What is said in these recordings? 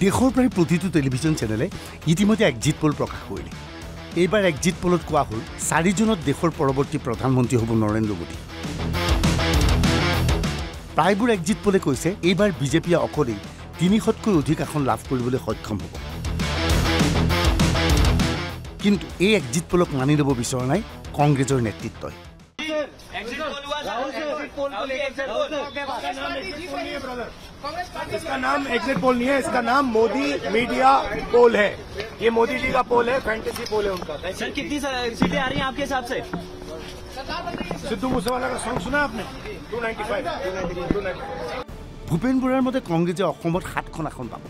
দেশৰ প্ৰায় প্ৰতিটো টেলিভিছন চেনেলে ইতিমধ্যে এক্সিট পোল প্ৰকাশ কৰিলে। এইবাৰ এক্সিট পোলত কোৱা হ'ল 4 জুনত দেশৰ পৰৱৰ্তী প্ৰধানমন্ত্ৰী হ'ব নৰেন্দ্ৰ মোদী। প্ৰায়বোৰ এক্সিট পোলে কৈছে এইবাৰ বিজেপিয়ে অকলেই 300তকৈ অধিক আসন লাভ কৰিবলৈ সক্ষম হ'ব। কিন্তু এই এক্সিট পোলক মানি ল'ব বিচৰা নাই কংগ্ৰেছৰ নেতৃত্বই। इसका नाम एग्जिट पोल नहीं है, इसका नाम मोदी मीडिया पोल है। ये मोदी जी का पोल है, फैंटेसी पोल है उनका। सर कितनी सीटें आ रही हैं आपके हिसाब से? सिद्धू मूसेवाला का सॉन्ग सुना आपने? 295। ভূপেন বৰাৰ মতে কংগ্ৰেছে অসমত 7খন আসন পাব।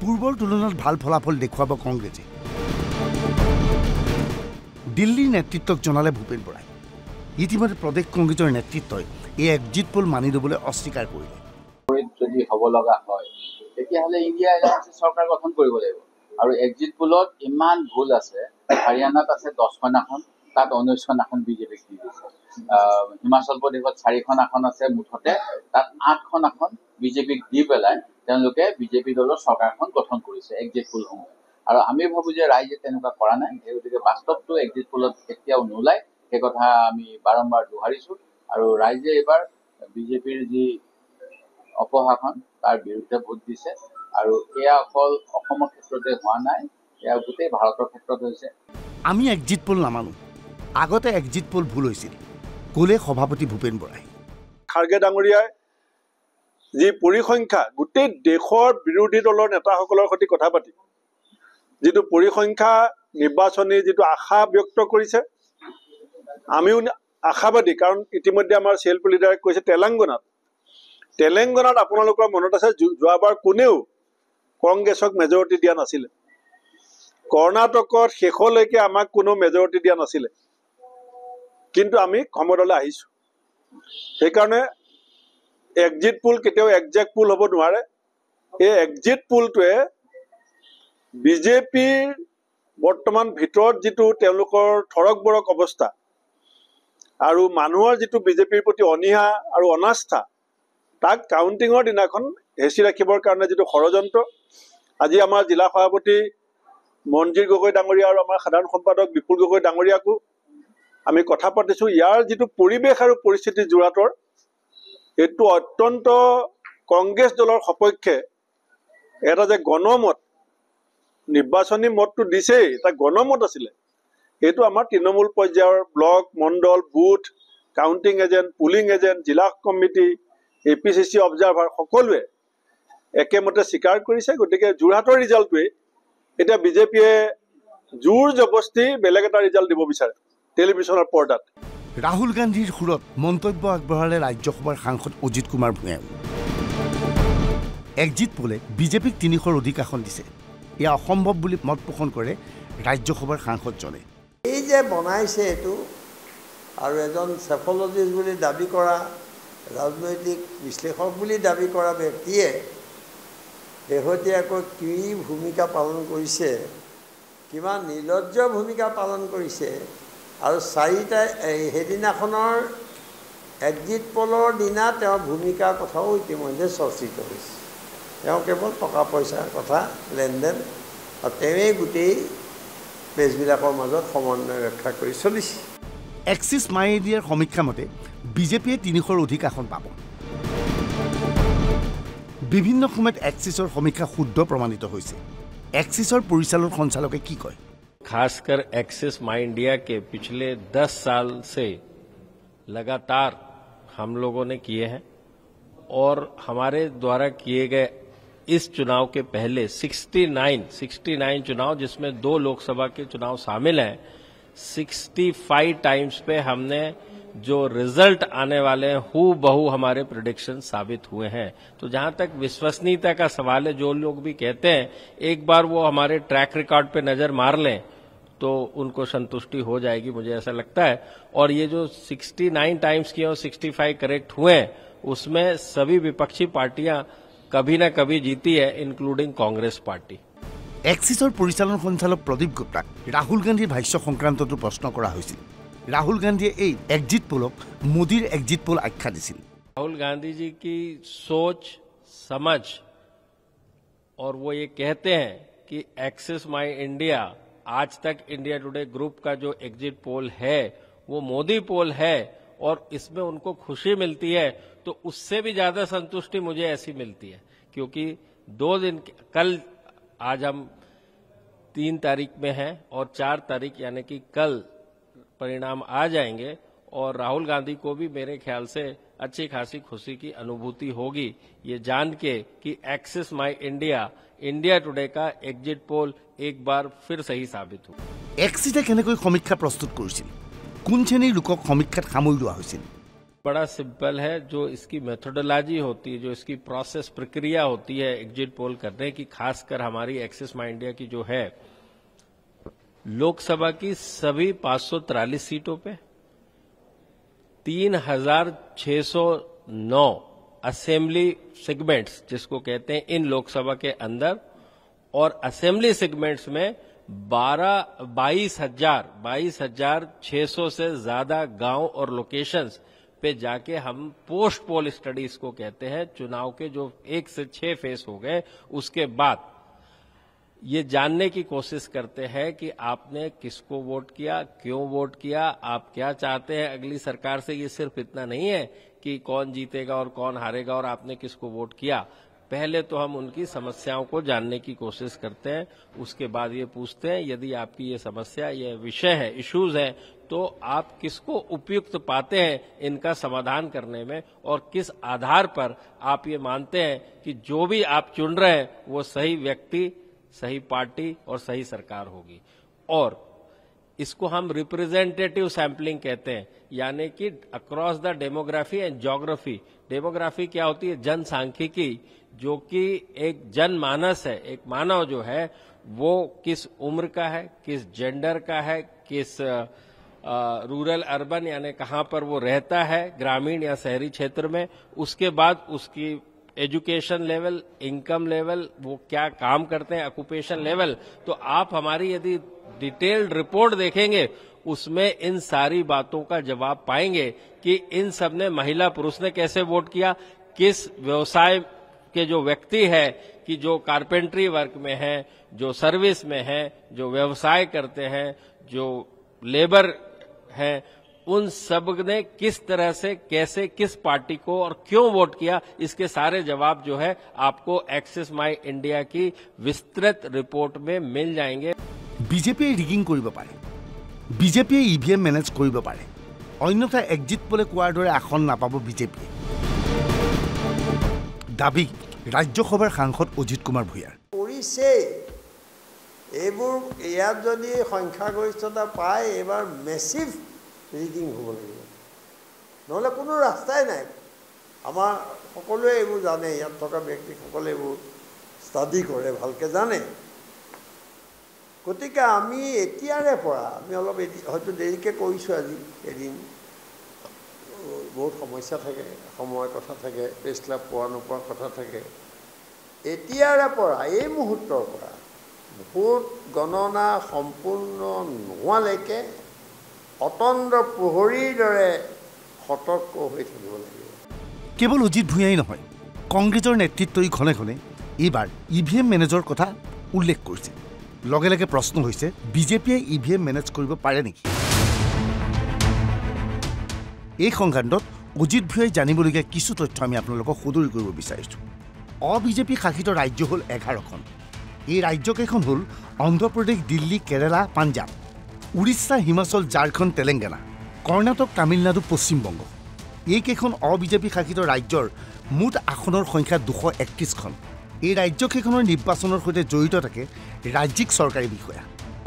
পূৰ্বৰ তুলনাত ভাল ফলাফল দেখুৱাব কংগ্ৰেছে। দিল্লীৰ নেতৃত্বক জনালে ভূপেন বৰাই। ইতিমধ্যে প্ৰদেশ কংগ্ৰেছৰ নেতৃত্বই এই এক্সিট পোল মানি ল'বলৈ অস্বীকাৰ কৰিলে। যদি হ'ব লগা হয় তেতিয়াহ'লে ইণ্ডিয়া এলায়েন্সে চৰকাৰ গঠন কৰিব লাগিব। আৰু এক্সিট পোলত ইমান ভুল আছে। হাৰিয়ানাত আছে 10খন আসন, তাত 19খন আসন বিজেপিক দি দিছে। হিমাচল প্ৰদেশত 4খন আসন আছে মুঠতে, তাত 8খন আসন বিজেপিক দি পেলাই তেওঁলোকে বিজেপি দলৰ চৰকাৰখন গঠন কৰিছে এক্সিট পোলসমূহে। আৰু আমি ভাবোঁ যে ৰাইজে তেনেকুৱা কৰা নাই, সেই গতিকে বাস্তৱটো এক্সিট পোলত কেতিয়াও নোলায়, সেই কথা আমি বাৰম্বাৰ দোহাৰিছোঁ। আৰু ৰাইজে এইবাৰ বিজেপিৰ যি অপশাসন তাৰ বিৰুদ্ধে ভোট দিছে। আৰু এয়া অকল অসমৰ ক্ষেত্ৰতে হোৱা নাই, এয়া গোটেই ভাৰতৰ ক্ষেত্ৰত হৈছে। আমি এক্সিট পোল নামানো, আগতে এক্সিট পোল ভুল হৈছিল, ক'লে সভাপতি ভূপেন বৰাই। খাৰ্গে ডাঙৰীয়াই যি পৰিসংখ্যা গোটেই দেশৰ বিৰোধী দলৰ নেতাসকলৰ সৈতে কথা পাতি যিটো পৰিসংখ্যা নিৰ্বাচনী যিটো আশা ব্যক্ত কৰিছে, আমিও আশাবাদী। কাৰণ ইতিমধ্যে আমাৰ CLP লিডাৰে কৈছে তেলেংগানাত আপোনালোকৰ মনত আছে যোৱাবাৰ কোনেও কংগ্ৰেছক মেজৰিটি দিয়া নাছিলে। কৰ্ণাটকত শেষলৈকে আমাক কোনো মেজৰিটি দিয়া নাছিলে, কিন্তু আমি ক্ষমতালৈ আহিছোঁ। সেইকাৰণে এক্সিট পোল কেতিয়াও একজেক্ট পোল হ'ব নোৱাৰে। এই এক্সিট পোলটোৱে বিজেপিৰ বৰ্তমান ভিতৰত যিটো তেওঁলোকৰ থৰক বৰক অৱস্থা আৰু মানুহৰ যিটো বিজেপিৰ প্ৰতি অনীহা আৰু অনাস্থা, তাক কাউণ্টিঙৰ দিনাখন হেঁচি ৰাখিবৰ কাৰণে যিটো ষড়যন্ত্ৰ, আজি আমাৰ জিলা সভাপতি মনজিৰ গগৈ ডাঙৰীয়া আৰু আমাৰ সাধাৰণ সম্পাদক বিপুল গগৈ ডাঙৰীয়াকো আমি কথা পাতিছোঁ। ইয়াৰ যিটো পৰিৱেশ আৰু পৰিস্থিতি যোৰহাটৰ, এইটো অত্যন্ত কংগ্ৰেছ দলৰ সপক্ষে এটা যে গণমত, নিৰ্বাচনী মতটো দিছেই, এটা গণমত আছিলে। এইটো আমাৰ তৃণমূল পৰ্যায়ৰ block, mandal, booth, counting agent, polling agent, জিলা কমিটি, APCC অবজাৰ্ভাৰ সকলোৱে একেমতে স্বীকাৰ কৰিছে। গতিকে যোৰহাটৰ ৰিজাল্টটোৱে এতিয়া বিজেপিয়ে জোৰ জবস্তি বেলেগ এটা ৰিজাল্ট দিব বিচাৰে টেলিভিছনৰ পৰ্দাত। ৰাহুল গান্ধীৰ সুৰত মন্তব্য আগবঢ়ালে ৰাজ্যসভাৰ সাংসদ অজিত কুমাৰ ভূঞাই। এক্সিট পোলে বিজেপিক 300ৰ অধিক আসন দিছে, এয়া অসম্ভৱ বুলি মত পোষণ কৰে ৰাজ্যসভাৰ সাংসদজনে। এই যে বনাইছে এইটো, আৰু এজন চেফলজিষ্ট বুলি দাবী কৰা, ৰাজনৈতিক বিশ্লেষক বুলি দাবী কৰা ব্যক্তিয়ে শেহতীয়াকৈ কি ভূমিকা পালন কৰিছে, কিমান নিৰ্লজ্জ ভূমিকা পালন কৰিছে। আৰু সেইদিনাখনৰ এক্সিট পোলৰ দিনা তেওঁৰ ভূমিকাৰ কথাও ইতিমধ্যে চৰ্চিত হৈছে। তেওঁ কেৱল টকা পইচাৰ কথা লেনদেন, আৰু তেওঁৱেই গোটেই পেজবিলাকৰ মাজত সমন্বয় ৰক্ষা কৰি চলিছে। এক্সিছ মাই ইণ্ডিয়াৰ সমীক্ষা মতে বিজেপিয়ে 300ৰ অধিক আসন পাব। বিভিন্ন সময়ত এক্সিছৰ সমীক্ষা শুদ্ধ প্ৰমাণিত হৈছে। এক্সিছৰ পৰিচালন সঞ্চালকে কি কয়? खासकर एक्सिस माई इंडिया के पिछले 10 साल से लगातार हम लोगों ने किए हैं, और हमारे द्वारा किए गए इस चुनाव के पहले 69 चुनाव, जिसमें 2 लोकसभा के चुनाव शामिल हैं, 65 टाइम्स पे हमने जो रिजल्ट आने वाले हैं हू बहू हमारे प्रेडिक्शन साबित हुए हैं। तो जहां तक विश्वसनीयता का सवाल है, जो लोग भी कहते हैं एक बार वो हमारे ट्रैक रिकॉर्ड पे नजर मार लें तो उनको संतुष्टि हो जाएगी, मुझे ऐसा लगता है। और ये जो 69 टाइम्स किए और 65 करेक्ट हुए हैं, उसमें सभी विपक्षी पार्टियां कभी न कभी जीती है, इंक्लूडिंग कांग्रेस पार्टी। এক্সিছৰ পৰিচালন সঞ্চালক প্ৰদীপ গুপ্তাক ৰাহুল গান্ধীৰ ভাষ্য সংক্ৰান্ততো প্ৰশ্ন কৰা হৈছিল। राहुल गांधी এই এক্সিট পোলক মোদীৰ এক্সিট পোল আখ্যা দিছিল। राहुल गांधी जी की सोच, समझ, और वो ये कहते हैं कि एक्सेस माई इंडिया, आज तक इंडिया टुडे ग्रुप का जो एग्जिट पोल है वो मोदी पोल है और इसमें उनको खुशी मिलती है, तो उससे भी ज्यादा संतुष्टि मुझे ऐसी मिलती है, क्योंकि 2 दिन कल, आज हम 3 तारीख में हैं और 4 तारीख यानी कि कल परिणाम आ जाएंगे और राहुल गांधी को भी मेरे ख्याल से अच्छी खासी खुशी की अनुभूति होगी ये जान के कि एक्सेस माई इंडिया, इंडिया टुडे का एग्जिट पोल एक बार फिर सही साबित हुआ। एक्सिटे केनेকৈ সমীক্ষা प्रस्तुत কৰিছিল, কোন শ্ৰেণীৰ লোকক সমীক্ষাত সামৰি লোৱা হৈছিল? बड़ा सिंपल है, जो इसकी मेथोडोलॉजी होती है, जो इसकी प्रोसेस प्रक्रिया होती है एग्जिट पोल करने की, खासकर हमारी एक्सेस माई इंडिया की जो है, लोकसभा की सभी 543 सीटों पे 3609 असेंबली सेगमेंट्स जिसको कहते हैं इन लोकसभा के अंदर, और असेंबली सेगमेंट्स में 22,600 से ज्यादा गांव और लोकेशंस पे जाके हम पोस्ट पोल स्टडीज को कहते हैं, चुनाव के जो 1 से 6 फेस हो गए उसके बाद ये जानने की कोशिश करते हैं कि आपने किसको वोट किया, क्यों वोट किया, आप क्या चाहते हैं अगली सरकार से। ये सिर्फ इतना नहीं है कि कौन जीतेगा और कौन हारेगा और आपने किसको वोट किया, पहले तो हम उनकी समस्याओं को जानने की कोशिश करते हैं, उसके बाद ये पूछते हैं यदि आपकी ये समस्या, ये विषय है, इश्यूज है, तो आप किसको उपयुक्त पाते हैं इनका समाधान करने में, और किस आधार पर आप ये मानते हैं कि जो भी आप चुन रहे हैं वो सही व्यक्ति, सही पार्टी और सही सरकार होगी। और इसको हम रिप्रेजेंटेटिव सैंपलिंग कहते हैं, यानी कि across the demography and geography. Demography क्या होती है? जनसांख्यिकी, जो कि एक जनमानस है, एक मानव जो है वो किस उम्र का है, किस जेंडर का है, किस रूरल अर्बन यानी कहाँ पर वो रहता है, ग्रामीण या शहरी क्षेत्र में, उसके बाद उसकी एजुकेशन लेवल, इनकम लेवल, वो क्या काम करते हैं, ऑक्यूपेशन लेवल। तो आप हमारी यदि डिटेल्ड रिपोर्ट देखेंगे उसमें इन सारी बातों का जवाब पाएंगे कि इन सब ने, महिला पुरुष ने कैसे वोट किया, किस व्यवसाय के जो व्यक्ति है कि जो कारपेंट्री वर्क में है, जो सर्विस में है, जो व्यवसाय करते हैं, जो लेबर है, उन सब ने किस तरह से, कैसे, किस पार्टी को और क्यों वोट किया, इसके सारे जवाब जो है आपको एक्सेस माई इंडिया की विस्तृत रिपोर्ट में मिल जाएंगे। বিজেপিয়ে ৰিগিং কৰিব পাৰে, বিজেপিয়ে ইভিএম মেনেজ কৰিব পাৰে, অন্যথা এক্সিট পোলে কোৱাৰ দৰে আসন নাপাব বিজেপিয়ে। দাবী ৰাজ্যসভাৰ সাংসদ অজিত কুমাৰ ভূঞাৰ। কৰিছে এইবোৰ, ইয়াত যদি সংখ্যাগৰিষ্ঠতা পায় এইবাৰ মেচিভ ৰিগিং হ'ব লাগিব, নহ'লে কোনো ৰাস্তাই নাই। আমাৰ সকলোৱে এইবোৰ জানে, ইয়াত থকা ব্যক্তিসকলে এইবোৰ ষ্টাডি কৰে, ভালকৈ জানে। গতিকে আমি এতিয়াৰে পৰা, আমি অলপ হয়তো দেৰিকৈ কৰিছোঁ আজি, এদিন বহুত সমস্যা থাকে, সময়ৰ কথা থাকে, প্ৰেছ ক্লাব পোৱা নোপোৱাৰ কথা থাকে। এতিয়াৰে পৰা, এই মুহূৰ্তৰ পৰা ভোট গণনা সম্পূৰ্ণ নোহোৱালৈকে অতন্দ্ৰ প্ৰহৰীৰ দৰে সতৰ্ক হৈ থাকিব লাগিব। কেৱল অজিত ভূঞাই নহয়, কংগ্ৰেছৰ নেতৃত্বই ঘনে ঘনে এইবাৰ ইভিএম মেনেজৰ কথা উল্লেখ কৰিছে। লগে লগে প্ৰশ্ন হৈছে, বিজেপিয়ে ইভিএম মেনেজ কৰিব পাৰে নেকি? এই সংক্ৰান্তত অজিত ভূঞাই জানিবলগীয়া কিছু তথ্য আমি আপোনালোকক সদৰি কৰিব বিচাৰিছোঁ। অবিজেপি শাসিত ৰাজ্য হ'ল 11খন। এই ৰাজ্যকেইখন হ'ল অন্ধ্ৰপ্ৰদেশ, দিল্লী, কেৰালা, পাঞ্জাৱ, উৰিষ্যা, হিমাচল, ঝাৰখণ্ড, তেলেংগানা, কৰ্ণাটক, তামিলনাডু, পশ্চিমবংগ। এইকেইখন অবিজেপি শাসিত ৰাজ্যৰ মুঠ আসনৰ সংখ্যা 231খন। এই ৰাজ্যকেইখনৰ নিৰ্বাচনৰ সৈতে জড়িত থাকে ৰাজ্যিক চৰকাৰী বিষয়া।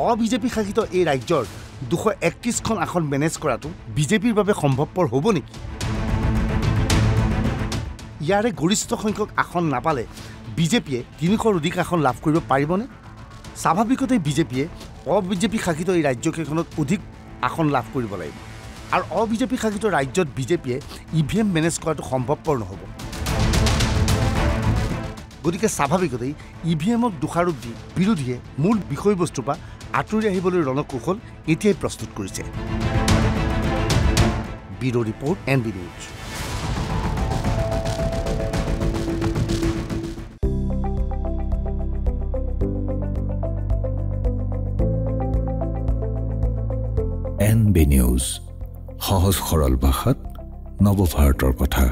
অবিজেপি শাসিত এই ৰাজ্যৰ 231খন আসন মেনেজ কৰাটো বিজেপিৰ বাবে সম্ভৱপৰ হ'ব নেকি? ইয়াৰে গৰিষ্ঠ সংখ্যক আসন নাপালে বিজেপিয়ে 300ৰ অধিক আসন লাভ কৰিব পাৰিবনে? স্বাভাৱিকতে বিজেপিয়ে অবিজেপি শাসিত এই ৰাজ্যকেইখনত অধিক আসন লাভ কৰিব লাগিব, আৰু অবিজেপি শাসিত ৰাজ্যত বিজেপিয়ে ইভিএম মেনেজ কৰাটো সম্ভৱপৰ নহ'ব। গতিকে স্বাভাৱিকতেই ইভিএমক দোষাৰোপ দি বিৰোধীয়ে মূল বিষয়বস্তুৰ পৰা আঁতৰি আহিবলৈ ৰণকৌশল এতিয়াই প্ৰস্তুত কৰিছে। Bureau' report, NB news. NB news, সহজ সৰল ভাষাত নৱভাৰতৰ কথা।